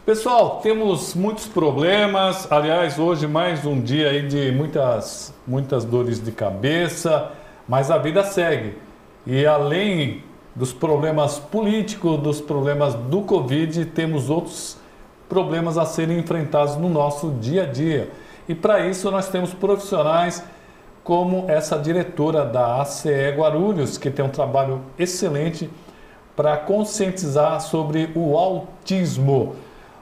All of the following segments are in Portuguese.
Pessoal, temos muitos problemas. Aliás, hoje mais um dia aí de muitas dores de cabeça, mas a vida segue. E além dos problemas políticos, dos problemas do Covid, temos outros problemas a serem enfrentados no nosso dia a dia. E para isso nós temos profissionais como essa diretora da ACE Guarulhos, que tem um trabalho excelente para conscientizar sobre o autismo.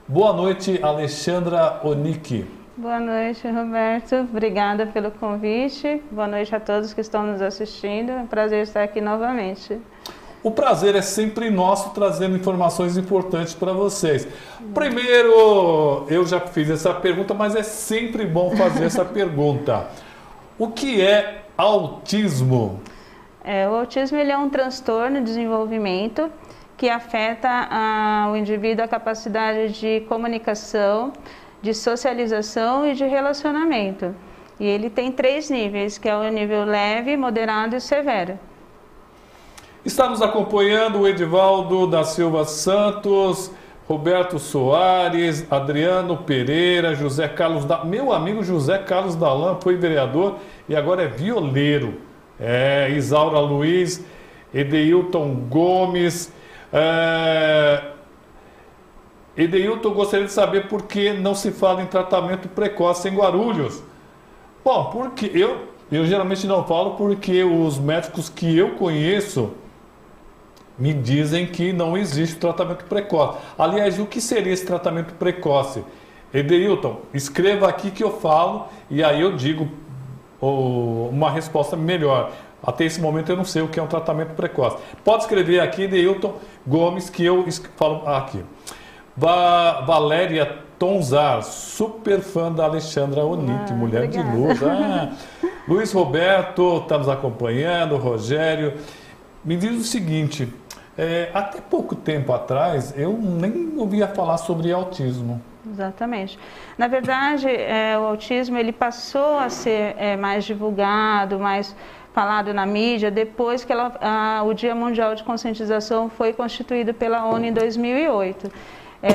Boa noite, Alexandra Onick. Boa noite, Roberto. Obrigada pelo convite. Boa noite a todos que estão nos assistindo. É um prazer estar aqui novamente. O prazer é sempre nosso, trazendo informações importantes para vocês. Primeiro, eu já fiz essa pergunta, mas é sempre bom fazer essa pergunta. O que é autismo? O autismo ele é um transtorno de desenvolvimento que afeta o indivíduo a capacidade de comunicação, de socialização e de relacionamento. E ele tem 3 níveis, que é o nível leve, moderado e severo. Está nos acompanhando o Edivaldo da Silva Santos, Roberto Soares, Adriano Pereira, José Carlos meu amigo José Carlos Dalan foi vereador e agora é violeiro. Isaura Luiz, Edeilton Gomes. Edeilton, gostaria de saber por que não se fala em tratamento precoce em Guarulhos. Bom, porque eu geralmente não falo porque os médicos que eu conheço me dizem que não existe tratamento precoce. Aliás, o que seria esse tratamento precoce? Edeilton, escreva aqui que eu falo e aí eu digo uma resposta melhor. Até esse momento eu não sei o que é um tratamento precoce. Pode escrever aqui, Edeilton Gomes, que eu falo aqui. Valéria Tonzar, super fã da Alexandra Onick, mulher obrigada. de luz. Luiz Roberto está nos acompanhando, Rogério. Me diz o seguinte, até pouco tempo atrás eu nem ouvia falar sobre autismo. Exatamente. Na verdade, o autismo ele passou a ser mais divulgado, mais falado na mídia, depois que o Dia Mundial de Conscientização foi constituído pela ONU em 2008.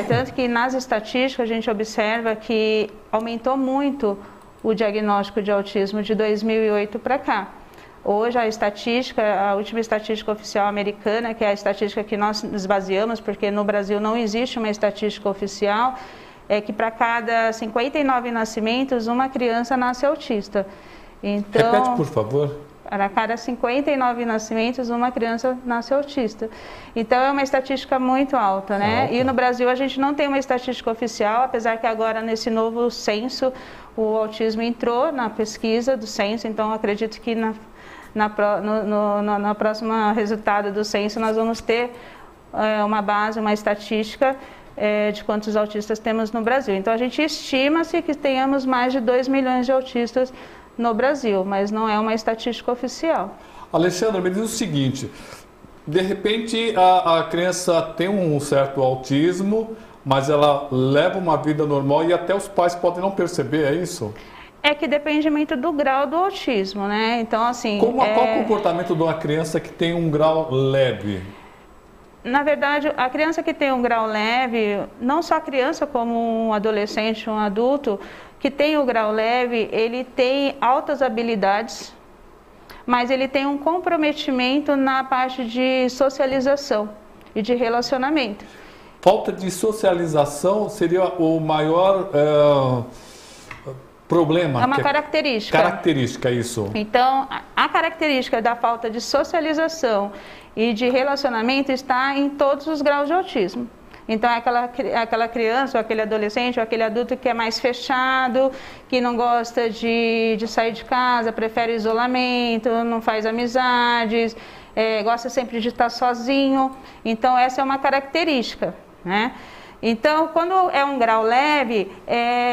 Tanto que nas estatísticas a gente observa que aumentou muito o diagnóstico de autismo de 2008 para cá. Hoje a última estatística oficial americana, que é a estatística que nós nos baseamos, porque no Brasil não existe uma estatística oficial, é que para cada 59 nascimentos, uma criança nasce autista. Então, repete, por favor. Para cada 59 nascimentos, uma criança nasce autista. Então, é uma estatística muito alta, né? E no Brasil, a gente não tem uma estatística oficial, apesar que agora, nesse novo censo, o autismo entrou na pesquisa do censo. Então, acredito que na próxima resultado do censo, nós vamos ter uma base, uma estatística de quantos autistas temos no Brasil. Então, a gente estima-se que tenhamos mais de 2 milhões de autistas no Brasil, mas não é uma estatística oficial. Alexandra, me diz o seguinte, de repente a criança tem um certo autismo, mas ela leva uma vida normal e até os pais podem não perceber, é isso? É que depende muito do grau do autismo, né? Então, assim... Qual o comportamento de uma criança que tem um grau leve? Na verdade, a criança que tem um grau leve, não só a criança, como um adolescente, um adulto, que tem o grau leve, ele tem altas habilidades, mas ele tem um comprometimento na parte de socialização e de relacionamento. Falta de socialização seria o maior problema? É uma característica. Característica, isso. Então, a característica da falta de socialização e de relacionamento está em todos os graus de autismo. Então, é aquela criança, ou aquele adolescente, ou aquele adulto que é mais fechado, que não gosta de sair de casa, prefere isolamento, não faz amizades, gosta sempre de estar sozinho. Então, essa é uma característica, né? Então, quando é um grau leve,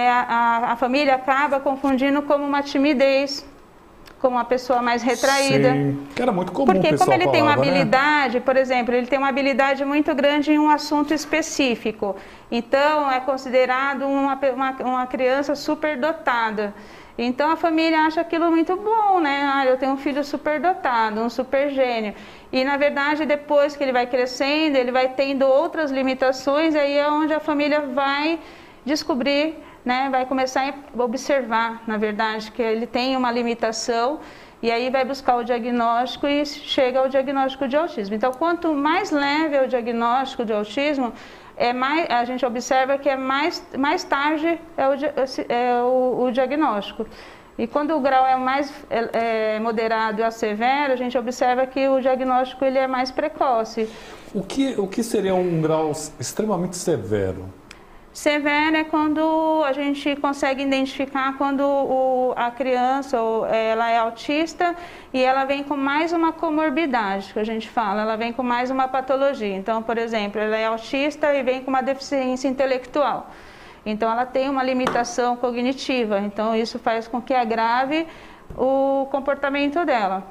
a família acaba confundindo como uma timidez, como uma pessoa mais retraída. Sim, que era muito comum. Porque como ele tem uma habilidade, né? Por exemplo, ele tem uma habilidade muito grande em um assunto específico. Então, é considerado uma criança superdotada. Então a família acha aquilo muito bom, né? Ah, eu tenho um filho superdotado, um super gênio. E na verdade, depois que ele vai crescendo, ele vai tendo outras limitações, aí é onde a família vai descobrir, né? Vai começar a observar, na verdade, que ele tem uma limitação. E aí vai buscar o diagnóstico e chega ao diagnóstico de autismo. Então, quanto mais leve é o diagnóstico de autismo, a gente observa que mais tarde o diagnóstico. E quando o grau é mais moderado a severo, a gente observa que o diagnóstico ele é mais precoce. O que seria um grau extremamente severo? Severo é quando a gente consegue identificar quando a criança ela é autista e ela vem com mais uma comorbidade, que a gente fala, ela vem com mais uma patologia. Então, por exemplo, ela é autista e vem com uma deficiência intelectual. Então, ela tem uma limitação cognitiva. Então, isso faz com que agrave o comportamento dela.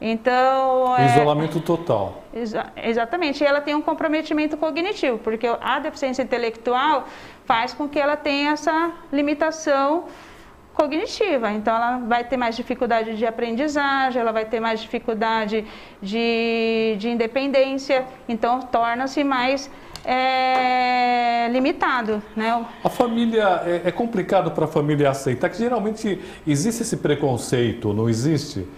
Então, isolamento total. Exatamente. E ela tem um comprometimento cognitivo, porque a deficiência intelectual faz com que ela tenha essa limitação cognitiva. Então, ela vai ter mais dificuldade de aprendizagem, ela vai ter mais dificuldade de independência. Então, torna-se mais limitado, né? A família, é complicado para a família aceitar, que geralmente existe esse preconceito, não existe?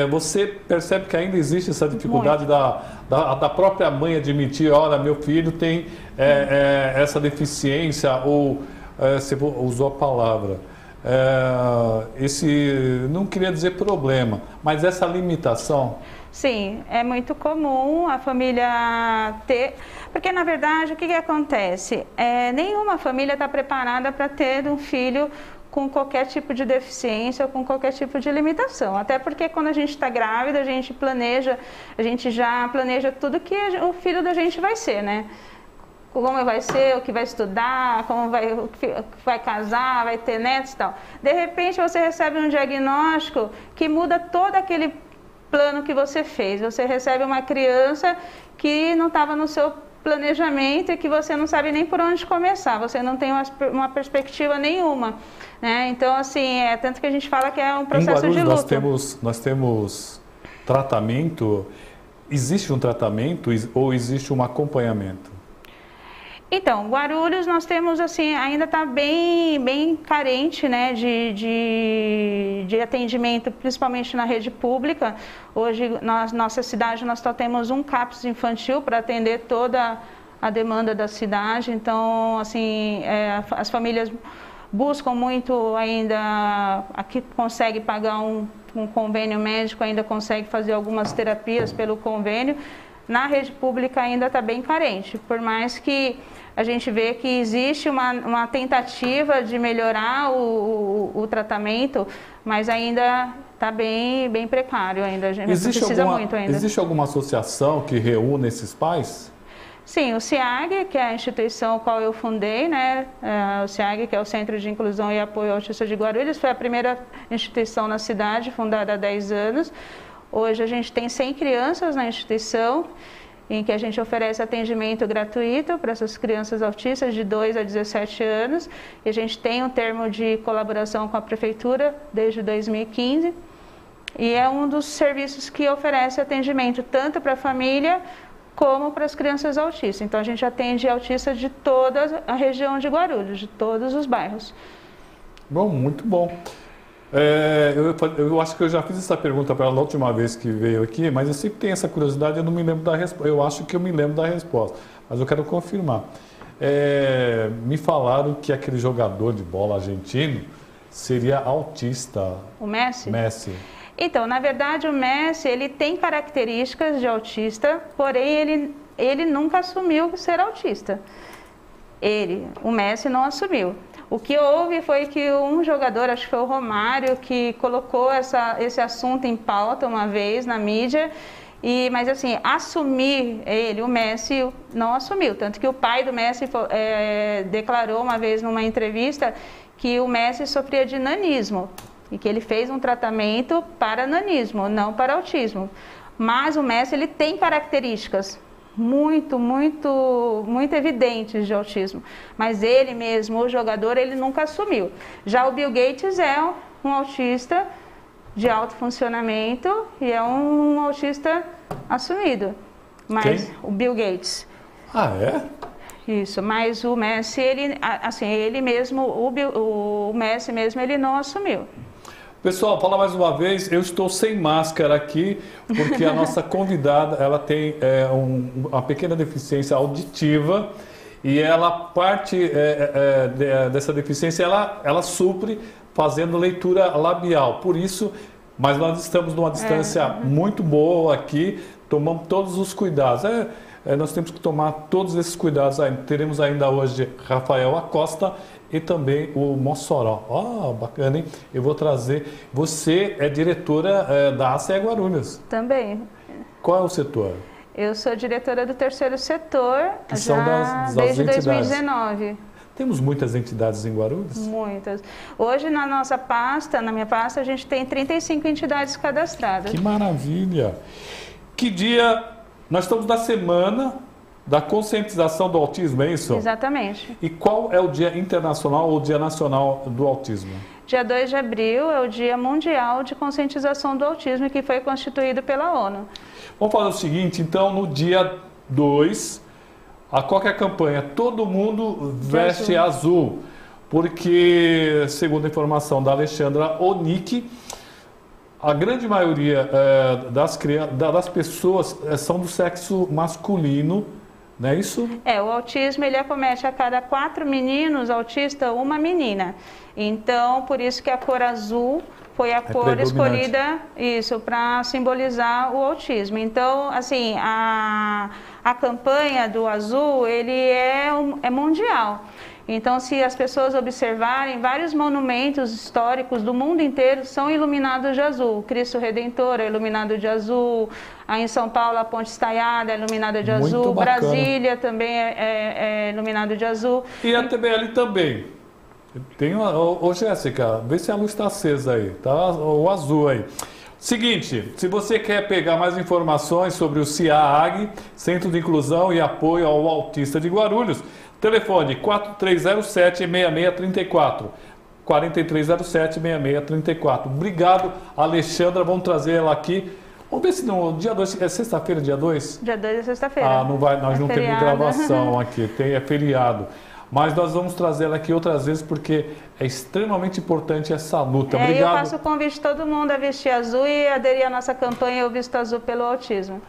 Você percebe que ainda existe essa dificuldade da própria mãe admitir, olha, meu filho tem essa deficiência, ou você usou a palavra, não queria dizer problema, mas essa limitação. Sim, é muito comum a família ter, porque na verdade o que acontece? Nenhuma família está preparada para ter um filho com qualquer tipo de deficiência ou com qualquer tipo de limitação. Até porque quando a gente está grávida, a gente já planeja tudo que o filho da gente vai ser, né? Como vai ser, o que vai estudar, como vai casar, vai ter netos e tal. De repente você recebe um diagnóstico que muda todo aquele plano que você fez. Você recebe uma criança que não estava no seu planejamento e que você não sabe nem por onde começar, você não tem uma perspectiva nenhuma, né? Então, assim, tanto que a gente fala que é um processo de luto. Nós temos tratamento, existe um tratamento ou existe um acompanhamento? Então, Guarulhos nós temos, assim, ainda está bem carente, né, de atendimento, principalmente na rede pública. Hoje, na nossa cidade, nós só temos um CAPS infantil para atender toda a demanda da cidade. Então, assim, as famílias buscam muito ainda, aqui consegue pagar um convênio médico, ainda consegue fazer algumas terapias pelo convênio. Na rede pública ainda está bem carente, por mais que a gente vê que existe uma tentativa de melhorar o tratamento, mas ainda está bem precário ainda, a gente precisa muito ainda. Existe alguma associação que reúne esses pais? Sim, o CIAG, que é a instituição a qual eu fundei, né? O CIAG, que é o Centro de Inclusão e Apoio ao Autista de Guarulhos, foi a primeira instituição na cidade, fundada há 10 anos. Hoje a gente tem 100 crianças na instituição, em que a gente oferece atendimento gratuito para essas crianças autistas de 2 a 17 anos. E a gente tem um termo de colaboração com a Prefeitura desde 2015. E é um dos serviços que oferece atendimento tanto para a família como para as crianças autistas. Então a gente atende autistas de toda a região de Guarulhos, de todos os bairros. Bom, muito bom. Eu acho que eu já fiz essa pergunta para ela na última vez que veio aqui, mas eu sempre tenho essa curiosidade, eu não me lembro da resposta. Eu acho que eu me lembro da resposta, mas eu quero confirmar. Me falaram que aquele jogador de bola argentino seria autista. O Messi? Messi. Então, na verdade, o Messi, ele tem características de autista, porém ele nunca assumiu ser autista. O Messi não assumiu. O que houve foi que um jogador, acho que foi o Romário, que colocou esse assunto em pauta uma vez na mídia, mas assim, assumir o Messi não assumiu. Tanto que o pai do Messi declarou uma vez numa entrevista que o Messi sofria de nanismo e que ele fez um tratamento para nanismo, não para autismo. Mas o Messi, ele tem características muito evidentes de autismo, mas ele mesmo, o jogador, ele nunca assumiu. Já o Bill Gates é um autista de alto funcionamento e é um autista assumido. Mas Quem? o Bill Gates. Ah, é? Isso, mas o Messi, ele mesmo, o Messi mesmo, ele não assumiu. Pessoal, fala mais uma vez, eu estou sem máscara aqui, porque a nossa convidada, ela tem uma pequena deficiência auditiva e ela parte dessa deficiência, ela supre fazendo leitura labial. Por isso, mas nós estamos numa distância muito boa aqui, tomamos todos os cuidados. Nós temos que tomar todos esses cuidados. Teremos ainda hoje Rafael Acosta e também o Mossoró. Bacana, hein? Eu vou trazer. Você é diretora da ACE Guarulhos. Também. Qual é o setor? Eu sou diretora do terceiro setor, que são das desde entidades. 2019. Temos muitas entidades em Guarulhos? Muitas. Hoje na nossa pasta, na minha pasta, a gente tem 35 entidades cadastradas. Que maravilha! Que dia... Nós estamos na semana da conscientização do autismo, é isso? Exatamente. E qual é o Dia Internacional ou Dia Nacional do Autismo? Dia 2 de abril é o Dia Mundial de Conscientização do Autismo, que foi constituído pela ONU. Vamos fazer o seguinte, então, no dia 2, qual que é a campanha? Todo mundo veste azul, porque, segundo a informação da Alexandra Onick, a grande maioria das pessoas são do sexo masculino, não é isso? O autismo ele acomete a cada 4 meninos autistas, uma menina. Então, por isso que a cor azul foi a cor escolhida para simbolizar o autismo. Então, assim, a campanha do azul, ele é mundial. Então, se as pessoas observarem, vários monumentos históricos do mundo inteiro são iluminados de azul. Cristo Redentor é iluminado de azul, aí em São Paulo a Ponte Estaiada é iluminada de azul, Brasília também é iluminado de azul. E a TBL também. Ô Jéssica, vê se a luz está acesa aí, tá? O azul aí. Seguinte, se você quer pegar mais informações sobre o CIAAG, Centro de Inclusão e Apoio ao Autista de Guarulhos, telefone 4307-6634. 4307-6634. Obrigado, Alexandra. Vamos trazer ela aqui. Vamos ver se no dia 2, é sexta-feira, dia 2? Dia 2 é sexta-feira. Nós não temos gravação aqui, é feriado. Mas nós vamos trazer ela aqui outras vezes porque é extremamente importante essa luta. Obrigado. Eu faço o convite a todo mundo a vestir azul e aderir à nossa campanha Eu Visto Azul pelo Autismo.